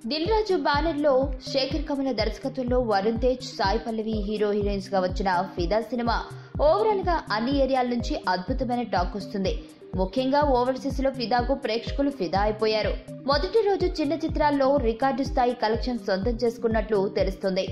Dil Raju banner లో శేఖర్ కమల దర్శకత్వంలో Varun Tej, Sai Pallavi hero heroines గా వచ్చిన ఫిదా సినిమా ఓవరాల్ గా అన్ని ఏరియాల నుంచి అద్భుతమైన టాక్ వస్తుంది. ముఖ్యంగా ఓవర్సీస్ లో ఫిదాకు ప్రేక్షకులు ఫిదా అయిపోయారు. మొదటి రోజు చిన్న చిత్రాల్లో రికార్డు స్థాయి కలెక్షన్ సొంతం చేసుకున్నట్లు తెలుస్తుంది.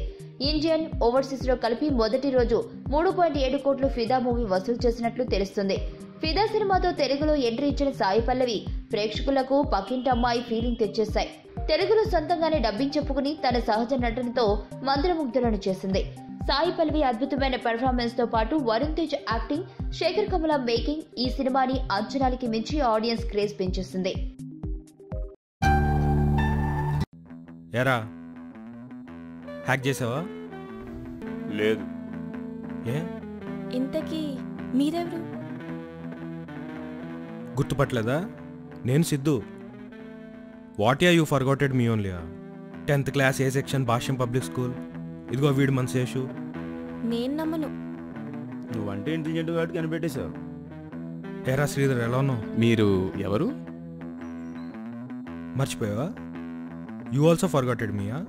ఇండియన్, ఓవర్సీస్ లో కలిపి మొదటి రోజు 3.7 కోట్లు ఫిదా మూవీ వసూలు చేసినట్లు తెలుస్తుంది. ఫిదా సినిమాతో తెలుగులో ఎంట్రీ ఇచ్చిన సాయి పల్లవి ప్రేక్షకులకు పక్కింటి అమ్మాయి ఫీలింగ్ తెచ్చేశాయి. తెలుగులో సొంతంగానే డబ్బింగ్ చెప్పుకుని తన సహజ నటనతో మంత్రముగ్ధులను చేసింది. సాయి పల్లవి అద్భుతమైన పెర్ఫార్మెన్స్ తో పాటు వరుణ్ తేజ్ యాక్టింగ్, శేఖర్ కమల మేకింగ్ ఈ సినిమాని అంచనాలకి మించి ఆడియన్స్ క్రేజ్ పెంచేసింది. ఏరా హ్యాక్ చేసావా? లేదు. ఏ ఇంతకీ మీరెవరు? గుర్తుపట్టలేదా? నేను Siddhu. What you forgotted me only. 10th class A section, Bhashyam public school. ఇదిగో వీడు మన శేషు. నేను నమ్మను. నువ్వంటే ఇంటెలిజెంట్ కాబట్టి కనిపెట్టేశావు. ఏరా శ్రీధర్, ఎలా ఉన్నావు? మీరు ఎవరు? మర్చిపోయావా? You also forgotted మీయా?